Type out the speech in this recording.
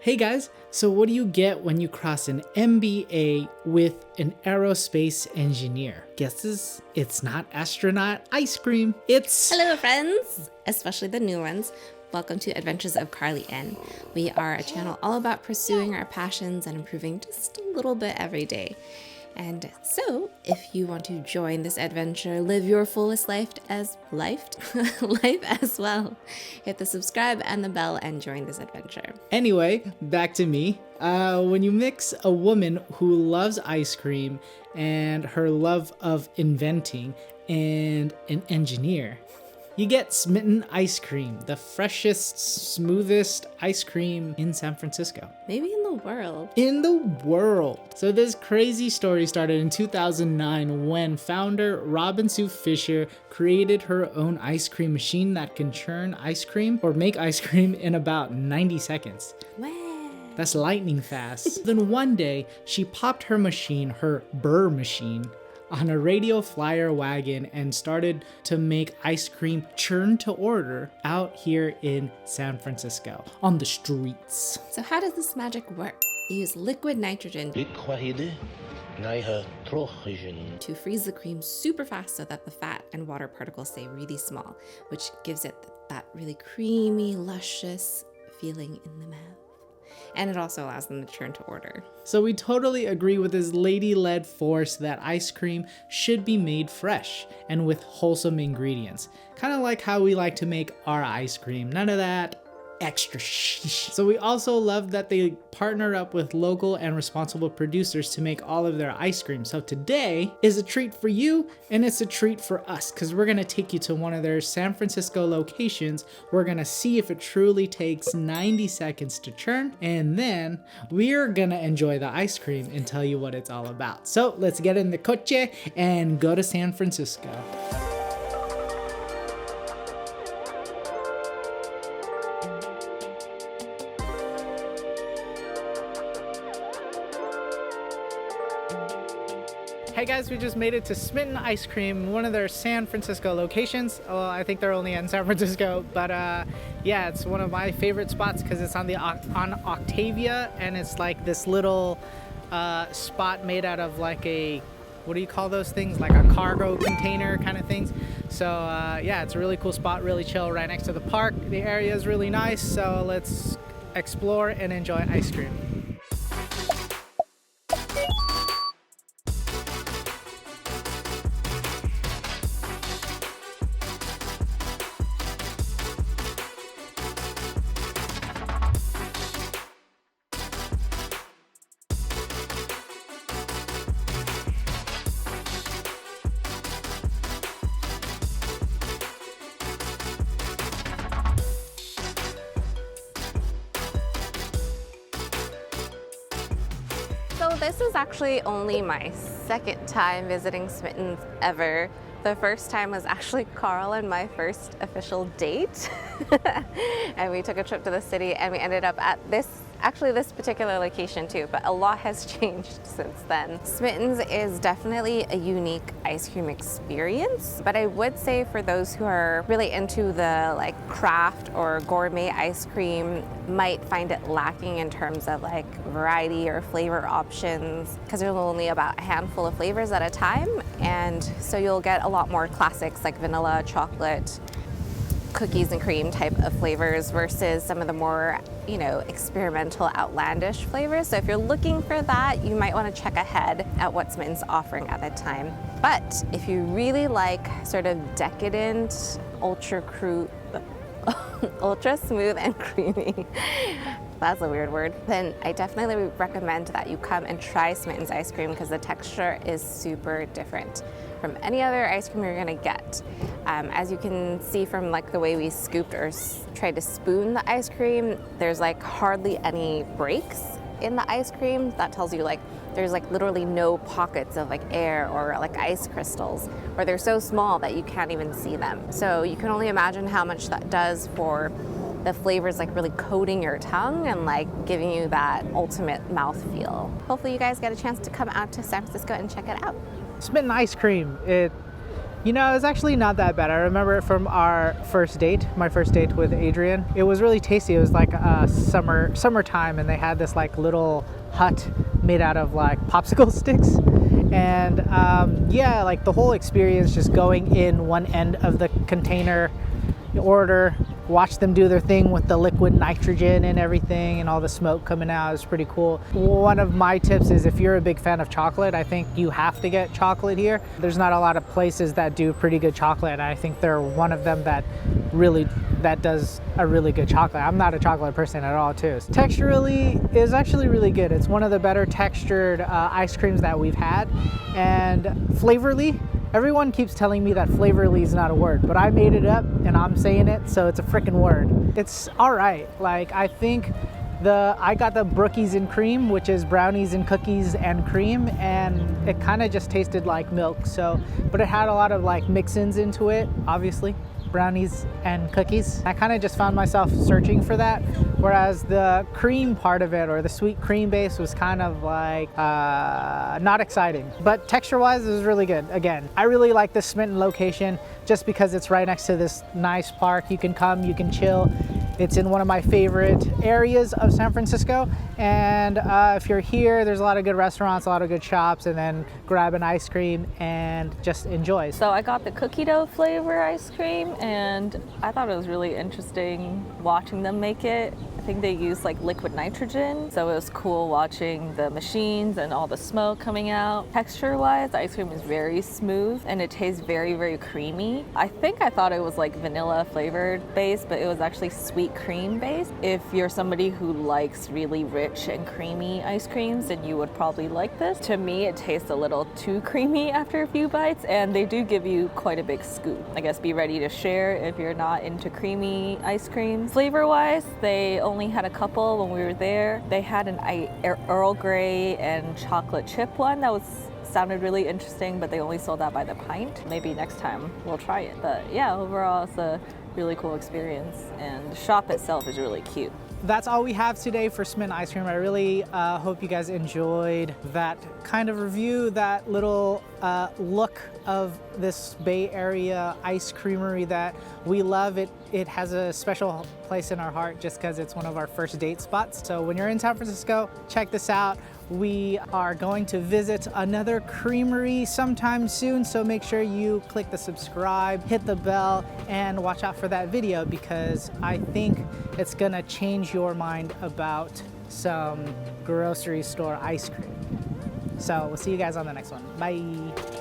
Hey guys, so what do you get when you cross an MBA with an aerospace engineer? Guesses? It's not astronaut ice cream, it's... Hello friends, especially the new ones. Welcome to Adventures of Carly N. We are a channel all about pursuing our passions and improving just a little bit every day. And so, if you want to join this adventure, live your fullest life as well, hit the subscribe and the bell and join this adventure. Anyway, back to me. When you mix a woman who loves ice cream and her love of inventing and an engineer, you get Smitten Ice Cream, the freshest, smoothest ice cream in San Francisco. Maybe in the world. In the world. So this crazy story started in 2009 when founder Robin Sue Fisher created her own ice cream machine that can churn ice cream or make ice cream in about 90 seconds. Wow. That's lightning fast. Then one day, she popped her machine, her Burr machine, on a radio flyer wagon and started to make ice cream churned to order out here in San Francisco on the streets. So how does this magic work? You use liquid nitrogen to freeze the cream super fast so that the fat and water particles stay really small, which gives it that really creamy, luscious feeling in the mouth. And it also allows them to churn to order. So we totally agree with this lady-led force that ice cream should be made fresh and with wholesome ingredients. Kind of like how we like to make our ice cream. None of that extra shh. So we also love that they partner up with local and responsible producers to make all of their ice cream. So today is a treat for you and it's a treat for us because we're gonna take you to one of their San Francisco locations. We're gonna see if it truly takes 90 seconds to churn, and then we're gonna enjoy the ice cream and tell you what it's all about. So let's get in the coche and go to San Francisco. Hey guys, we just made it to Smitten Ice Cream, one of their San Francisco locations. Well, I think they're only in San Francisco, but yeah, it's one of my favorite spots because it's on Octavia, and it's like this little spot made out of like a, what do you call those things? Like a cargo container kind of things. So yeah, it's a really cool spot, really chill, right next to the park. The area is really nice, so let's explore and enjoy ice cream. So this is actually only my second time visiting Smitten's ever. The first time was actually Carl and my first official date. And we took a trip to the city and we ended up at this particular location too, but a lot has changed since then. Smitten's is definitely a unique ice cream experience, but I would say for those who are really into the like craft or gourmet ice cream might find it lacking in terms of like variety or flavor options, because there's only about a handful of flavors at a time, and so you'll get a lot more classics like vanilla, chocolate, cookies and cream type of flavors versus some of the more, you know, experimental, outlandish flavors. So if you're looking for that, you might want to check ahead at what Smitten's offering at that time. But if you really like sort of decadent, ultra smooth and creamy, that's a weird word, then I definitely recommend that you come and try Smitten's ice cream because the texture is super different from any other ice cream you're gonna get. As you can see from like the way we scooped or tried to spoon the ice cream, there's like hardly any breaks in the ice cream. That tells you like there's like literally no pockets of like air or like ice crystals, or they're so small that you can't even see them. So you can only imagine how much that does for the flavors like really coating your tongue and like giving you that ultimate mouthfeel. Hopefully you guys get a chance to come out to San Francisco and check it out. Smitten Ice Cream, You know, it's actually not that bad. I remember it from our first date, my first date with Adrian. It was really tasty. It was like summertime, and they had this like little hut made out of like popsicle sticks. And yeah, like the whole experience, just going in one end of the container, order, watch them do their thing with the liquid nitrogen and everything and all the smoke coming out is pretty cool. One of my tips is if you're a big fan of chocolate, I think you have to get chocolate here. There's not a lot of places that do pretty good chocolate, and I think they're one of them that does a really good chocolate. I'm not a chocolate person at all too. Texturally is actually really good. It's one of the better textured ice creams that we've had. And flavorly, everyone keeps telling me that flavorly is not a word, but I made it up and I'm saying it, so it's a freaking word. It's all right. Like, I think I got the brookies and cream, which is brownies and cookies and cream, and it kind of just tasted like milk. So, but it had a lot of like mix-ins into it, obviously. Brownies and cookies. I kind of just found myself searching for that, whereas the cream part of it, or the sweet cream base, was kind of like not exciting. But texture-wise, it was really good. Again, I really like this Smitten location just because it's right next to this nice park. You can come, you can chill. It's in one of my favorite areas of San Francisco, and if you're here, there's a lot of good restaurants, a lot of good shops, and then grab an ice cream and just enjoy. So I got the cookie dough flavor ice cream, and I thought it was really interesting watching them make it. I think they used like liquid nitrogen, so it was cool watching the machines and all the smoke coming out. Texture-wise, the ice cream is very smooth and it tastes very, very creamy. I think I thought it was like vanilla flavored base, but it was actually sweet cream base. If you're somebody who likes really rich and creamy ice creams, then you would probably like this. To me, it tastes a little too creamy after a few bites, and they do give you quite a big scoop. I guess be ready to share if you're not into creamy ice creams. Flavor-wise, they only had a couple when we were there. They had an Earl Grey and chocolate chip one that sounded really interesting, but they only sold that by the pint. Maybe next time we'll try it. But yeah, overall it's a really cool experience, and the shop itself is really cute. That's all we have today for Smitten Ice Cream. I really hope you guys enjoyed that kind of review, that little look of this Bay Area ice creamery that we love. It has a special place in our heart just because it's one of our first date spots. So when you're in San Francisco, check this out. We are going to visit another creamery sometime soon, so make sure you click the subscribe, hit the bell, and watch out for that video, because I think it's gonna change your mind about some grocery store ice cream. So we'll see you guys on the next one. Bye.